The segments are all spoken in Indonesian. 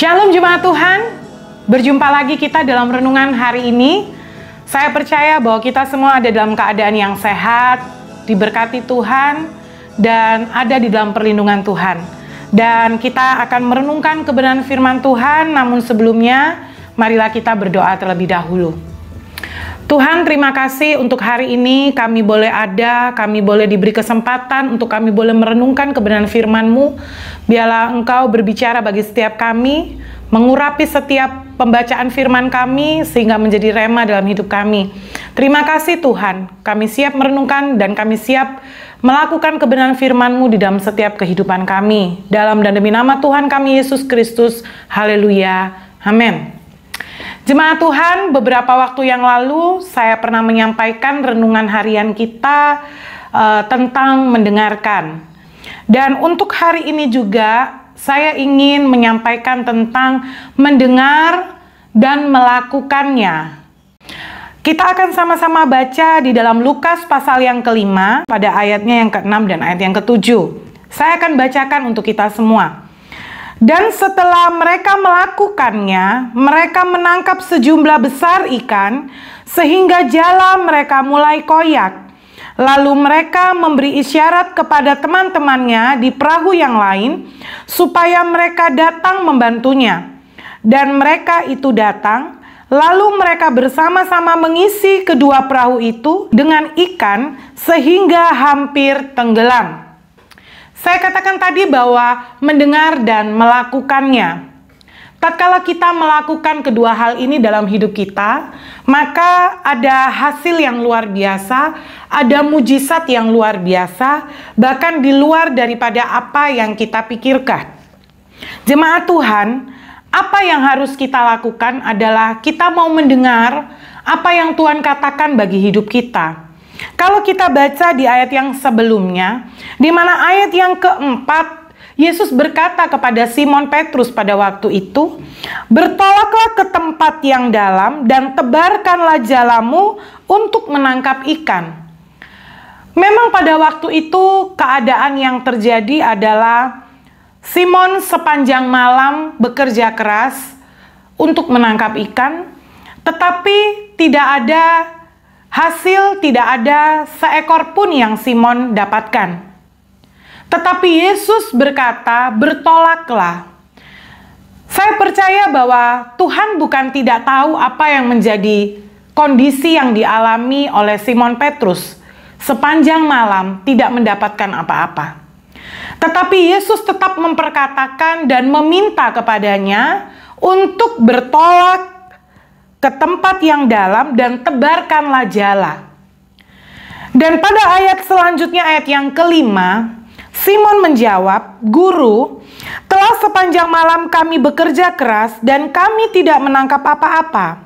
Shalom jemaat Tuhan, berjumpa lagi kita dalam renungan hari ini. Saya percaya bahwa kita semua ada dalam keadaan yang sehat, diberkati Tuhan, dan ada di dalam perlindungan Tuhan. Dan kita akan merenungkan kebenaran firman Tuhan, namun sebelumnya marilah kita berdoa terlebih dahulu. Tuhan, terima kasih untuk hari ini kami boleh ada, kami boleh diberi kesempatan untuk kami boleh merenungkan kebenaran firman-Mu. Biarlah Engkau berbicara bagi setiap kami, mengurapi setiap pembacaan firman kami sehingga menjadi rema dalam hidup kami. Terima kasih Tuhan, kami siap merenungkan dan kami siap melakukan kebenaran firman-Mu di dalam setiap kehidupan kami. Dalam dan demi nama Tuhan kami Yesus Kristus, haleluya, amin. Jemaat Tuhan, beberapa waktu yang lalu saya pernah menyampaikan renungan harian kita tentang mendengarkan. Dan untuk hari ini juga saya ingin menyampaikan tentang mendengar dan melakukannya. Kita akan sama-sama baca di dalam Lukas pasal yang ke-5 pada ayatnya yang ke-6 dan ayat yang ke-7. Saya akan bacakan untuk kita semua. Dan setelah mereka melakukannya, mereka menangkap sejumlah besar ikan, sehingga jala mereka mulai koyak. Lalu mereka memberi isyarat kepada teman-temannya di perahu yang lain, supaya mereka datang membantunya. Dan mereka itu datang, lalu mereka bersama-sama mengisi kedua perahu itu dengan ikan, sehingga hampir tenggelam. Saya katakan tadi bahwa mendengar dan melakukannya. Tatkala kita melakukan kedua hal ini dalam hidup kita, maka ada hasil yang luar biasa, ada mujizat yang luar biasa, bahkan di luar daripada apa yang kita pikirkan. Jemaat Tuhan, apa yang harus kita lakukan adalah kita mau mendengar apa yang Tuhan katakan bagi hidup kita. Kalau kita baca di ayat yang sebelumnya, di mana ayat yang keempat, Yesus berkata kepada Simon Petrus pada waktu itu, "Bertolaklah ke tempat yang dalam dan tebarkanlah jalamu untuk menangkap ikan." Memang pada waktu itu keadaan yang terjadi adalah Simon sepanjang malam bekerja keras untuk menangkap ikan, tetapi tidak ada hasil, tidak ada seekor pun yang Simon dapatkan. Tetapi Yesus berkata, "Bertolaklah." Saya percaya bahwa Tuhan bukan tidak tahu apa yang menjadi kondisi yang dialami oleh Simon Petrus. Sepanjang malam tidak mendapatkan apa-apa. Tetapi Yesus tetap memperkatakan dan meminta kepadanya untuk bertolak ke tempat yang dalam dan tebarkanlah jala. Dan pada ayat selanjutnya, ayat yang ke-5, Simon menjawab, "Guru, telah sepanjang malam kami bekerja keras dan kami tidak menangkap apa-apa.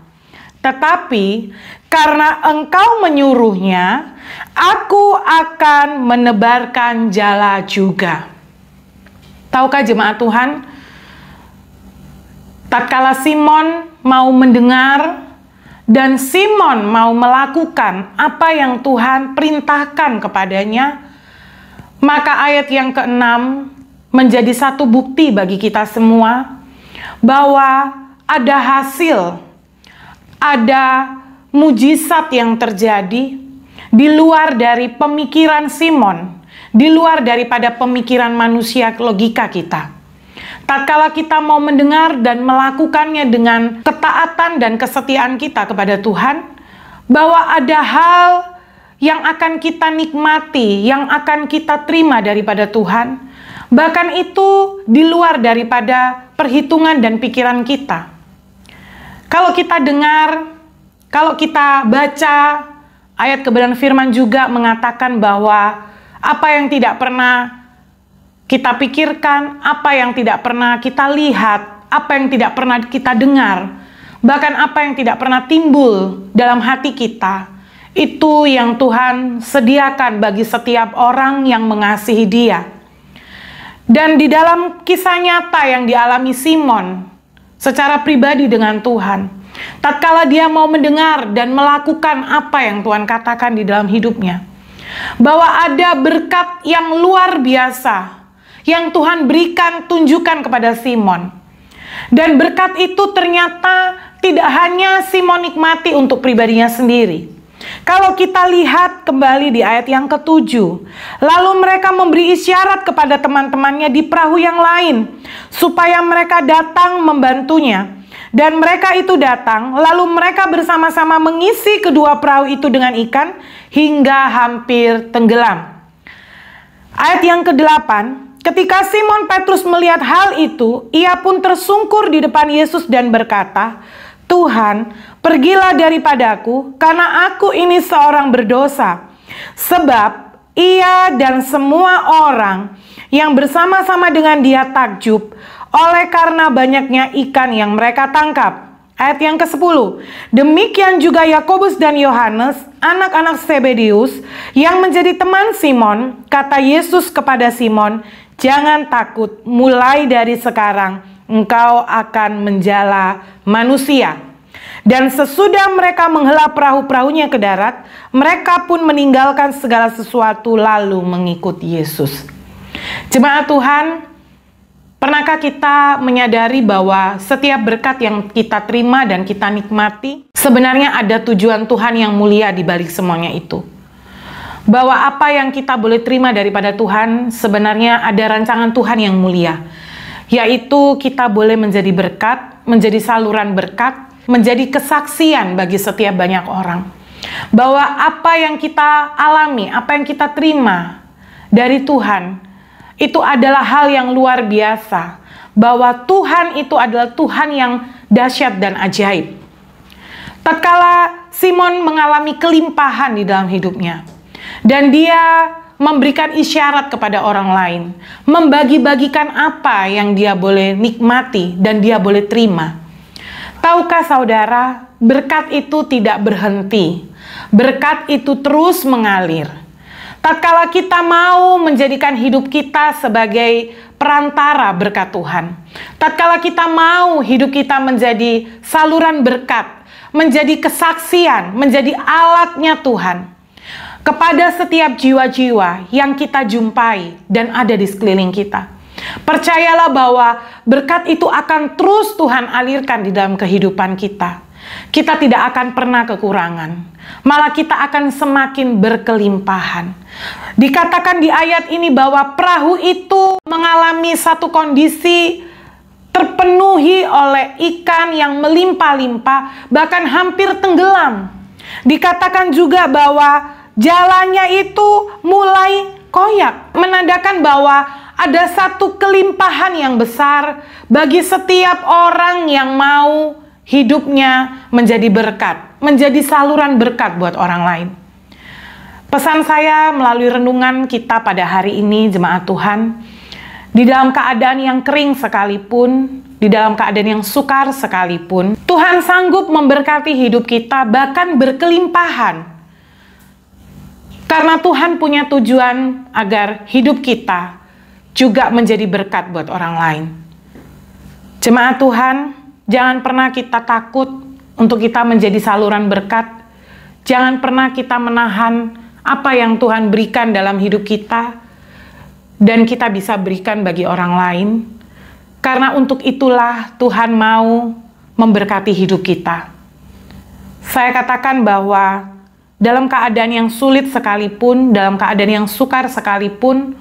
Tetapi karena Engkau menyuruhnya, aku akan menebarkan jala juga." Tahukah jemaat Tuhan, tatkala Simon mau mendengar dan Simon mau melakukan apa yang Tuhan perintahkan kepadanya, maka ayat yang ke-6 menjadi satu bukti bagi kita semua bahwa ada hasil, ada mujizat yang terjadi di luar dari pemikiran Simon, di luar daripada pemikiran manusia logika kita. Tatkala kita mau mendengar dan melakukannya dengan ketaatan dan kesetiaan kita kepada Tuhan, bahwa ada hal yang akan kita nikmati, yang akan kita terima daripada Tuhan, bahkan itu di luar daripada perhitungan dan pikiran kita. Kalau kita dengar, kalau kita baca, ayat kebenaran firman juga mengatakan bahwa apa yang tidak pernah kita pikirkan, apa yang tidak pernah kita lihat, apa yang tidak pernah kita dengar, bahkan apa yang tidak pernah timbul dalam hati kita, itu yang Tuhan sediakan bagi setiap orang yang mengasihi Dia. Dan di dalam kisah nyata yang dialami Simon secara pribadi dengan Tuhan, tatkala dia mau mendengar dan melakukan apa yang Tuhan katakan di dalam hidupnya, bahwa ada berkat yang luar biasa yang Tuhan berikan, tunjukkan kepada Simon. Dan berkat itu ternyata tidak hanya Simon nikmati untuk pribadinya sendiri. Kalau kita lihat kembali di ayat yang ke-7, lalu mereka memberi isyarat kepada teman-temannya di perahu yang lain, supaya mereka datang membantunya. Dan mereka itu datang, lalu mereka bersama-sama mengisi kedua perahu itu dengan ikan, hingga hampir tenggelam. Ayat yang ke-8, ketika Simon Petrus melihat hal itu, ia pun tersungkur di depan Yesus dan berkata, "Tuhan, pergilah daripadaku, karena aku ini seorang berdosa." Sebab ia dan semua orang yang bersama-sama dengan dia takjub oleh karena banyaknya ikan yang mereka tangkap. Ayat yang ke-10, demikian juga Yakobus dan Yohanes, anak-anak Zebedeus, yang menjadi teman Simon. Kata Yesus kepada Simon, "Jangan takut, mulai dari sekarang engkau akan menjala manusia." Dan sesudah mereka menghela perahu-perahunya ke darat, mereka pun meninggalkan segala sesuatu lalu mengikut Yesus. Jemaat Tuhan, pernahkah kita menyadari bahwa setiap berkat yang kita terima dan kita nikmati, sebenarnya ada tujuan Tuhan yang mulia di balik semuanya itu? Bahwa apa yang kita boleh terima daripada Tuhan, sebenarnya ada rancangan Tuhan yang mulia. Yaitu kita boleh menjadi berkat, menjadi saluran berkat, menjadi kesaksian bagi setiap banyak orang. Bahwa apa yang kita alami, apa yang kita terima dari Tuhan, itu adalah hal yang luar biasa. Bahwa Tuhan itu adalah Tuhan yang dahsyat dan ajaib. Tatkala Simon mengalami kelimpahan di dalam hidupnya, dan dia memberikan isyarat kepada orang lain, membagi-bagikan apa yang dia boleh nikmati dan dia boleh terima. Tahukah saudara, berkat itu tidak berhenti. Berkat itu terus mengalir. Tatkala kita mau menjadikan hidup kita sebagai perantara berkat Tuhan. Tatkala kita mau hidup kita menjadi saluran berkat, menjadi kesaksian, menjadi alatnya Tuhan kepada setiap jiwa-jiwa yang kita jumpai dan ada di sekeliling kita. Percayalah bahwa berkat itu akan terus Tuhan alirkan di dalam kehidupan kita. Kita tidak akan pernah kekurangan, malah kita akan semakin berkelimpahan. Dikatakan di ayat ini bahwa perahu itu mengalami satu kondisi terpenuhi oleh ikan yang melimpah-limpah, bahkan hampir tenggelam. Dikatakan juga bahwa jalannya itu mulai koyak, menandakan bahwa ada satu kelimpahan yang besar bagi setiap orang yang mau hidupnya menjadi berkat, menjadi saluran berkat buat orang lain. Pesan saya melalui renungan kita pada hari ini, jemaat Tuhan, di dalam keadaan yang kering sekalipun, di dalam keadaan yang sukar sekalipun, Tuhan sanggup memberkati hidup kita, bahkan berkelimpahan. Karena Tuhan punya tujuan agar hidup kita juga menjadi berkat buat orang lain. Jemaat Tuhan, jangan pernah kita takut untuk kita menjadi saluran berkat. Jangan pernah kita menahan apa yang Tuhan berikan dalam hidup kita dan kita bisa berikan bagi orang lain. Karena untuk itulah Tuhan mau memberkati hidup kita. Saya katakan bahwa dalam keadaan yang sulit sekalipun, dalam keadaan yang sukar sekalipun,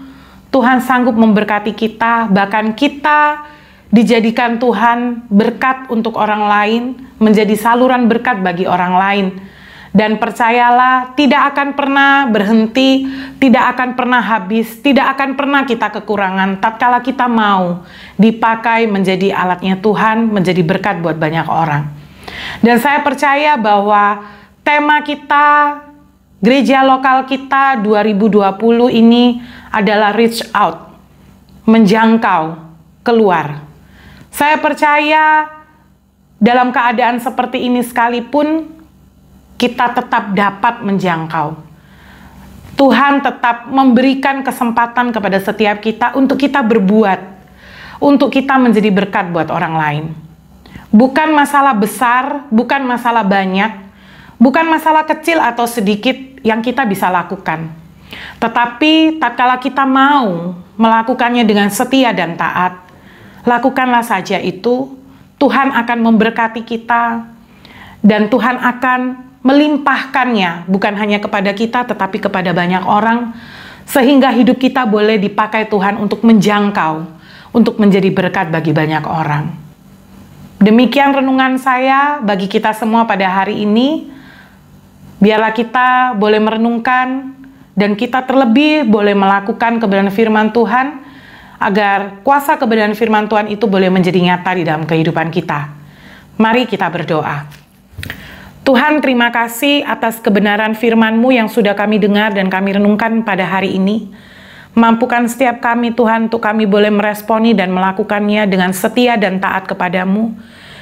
Tuhan sanggup memberkati kita, bahkan kita dijadikan Tuhan berkat untuk orang lain, menjadi saluran berkat bagi orang lain. Dan percayalah, tidak akan pernah berhenti, tidak akan pernah habis, tidak akan pernah kita kekurangan tatkala kita mau dipakai menjadi alatnya Tuhan, menjadi berkat buat banyak orang. Dan saya percaya bahwa tema kita, gereja lokal kita 2020 ini adalah reach out, menjangkau, keluar. Saya percaya dalam keadaan seperti ini sekalipun, kita tetap dapat menjangkau. Tuhan tetap memberikan kesempatan kepada setiap kita untuk kita berbuat, untuk kita menjadi berkat buat orang lain. Bukan masalah besar, bukan masalah banyak, bukan masalah kecil atau sedikit yang kita bisa lakukan. Tetapi tatkala kita mau melakukannya dengan setia dan taat, Lakukanlah saja itu, Tuhan akan memberkati kita, dan Tuhan akan melimpahkannya, bukan hanya kepada kita, tetapi kepada banyak orang, sehingga hidup kita boleh dipakai Tuhan untuk menjangkau, untuk menjadi berkat bagi banyak orang. Demikian renungan saya bagi kita semua pada hari ini. Biarlah kita boleh merenungkan, dan kita terlebih boleh melakukan kebenaran firman Tuhan, agar kuasa kebenaran firman Tuhan itu boleh menjadi nyata di dalam kehidupan kita. Mari kita berdoa. Tuhan, terima kasih atas kebenaran firman-Mu yang sudah kami dengar dan kami renungkan pada hari ini. Mampukan setiap kami, Tuhan, untuk kami boleh meresponi dan melakukannya dengan setia dan taat kepadamu.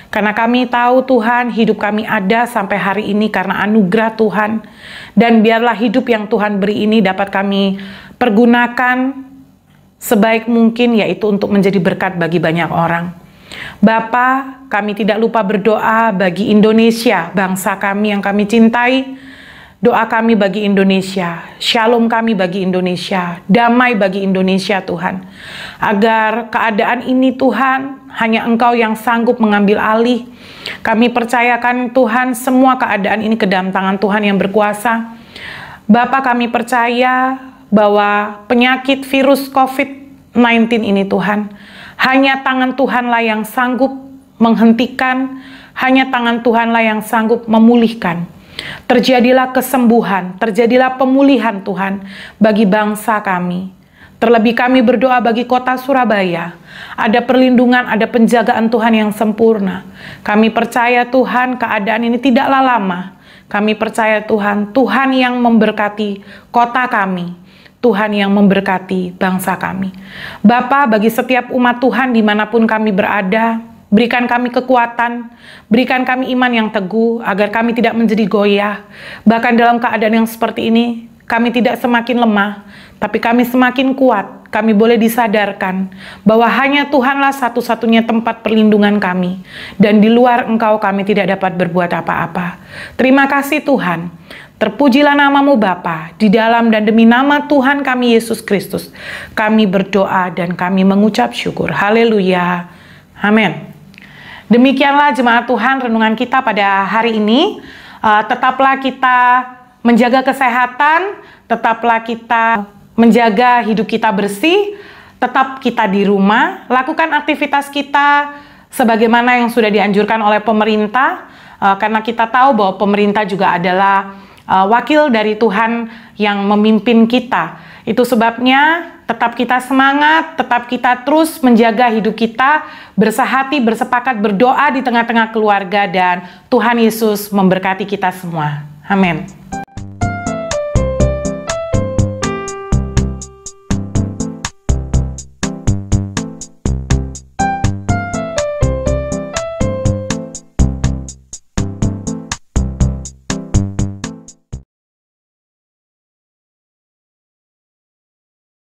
Karena kami tahu, Tuhan, hidup kami ada sampai hari ini karena anugerah Tuhan. Dan biarlah hidup yang Tuhan beri ini dapat kami pergunakan sebaik mungkin, yaitu untuk menjadi berkat bagi banyak orang. Bapa, kami tidak lupa berdoa bagi Indonesia, bangsa kami yang kami cintai. Doa kami bagi Indonesia, shalom kami bagi Indonesia, damai bagi Indonesia Tuhan. Agar keadaan ini Tuhan, hanya Engkau yang sanggup mengambil alih. Kami percayakan Tuhan semua keadaan ini ke dalam tangan Tuhan yang berkuasa. Bapa, kami percaya bahwa penyakit virus COVID-19 ini Tuhan, hanya tangan Tuhanlah yang sanggup menghentikan, hanya tangan Tuhanlah yang sanggup memulihkan. Terjadilah kesembuhan, terjadilah pemulihan Tuhan bagi bangsa kami. Terlebih kami berdoa bagi kota Surabaya, ada perlindungan, ada penjagaan Tuhan yang sempurna. Kami percaya Tuhan keadaan ini tidaklah lama. Kami percaya Tuhan, Tuhan yang memberkati kota kami, Tuhan yang memberkati bangsa kami. Bapa, bagi setiap umat Tuhan dimanapun kami berada, berikan kami kekuatan, berikan kami iman yang teguh, agar kami tidak menjadi goyah. Bahkan dalam keadaan yang seperti ini, kami tidak semakin lemah, tapi kami semakin kuat. Kami boleh disadarkan bahwa hanya Tuhanlah satu-satunya tempat perlindungan kami, dan di luar Engkau kami tidak dapat berbuat apa-apa. Terima kasih Tuhan. Terpujilah namamu Bapa, di dalam dan demi nama Tuhan kami Yesus Kristus. Kami berdoa dan kami mengucap syukur. Haleluya. Amin. Demikianlah jemaat Tuhan renungan kita pada hari ini. Tetaplah kita menjaga kesehatan, tetaplah kita menjaga hidup kita bersih, tetap kita di rumah, lakukan aktivitas kita sebagaimana yang sudah dianjurkan oleh pemerintah, karena kita tahu bahwa pemerintah juga adalah wakil dari Tuhan yang memimpin kita. Itu sebabnya tetap kita semangat, tetap kita terus menjaga hidup kita, bersehati, bersepakat, berdoa di tengah-tengah keluarga, dan Tuhan Yesus memberkati kita semua. Amin.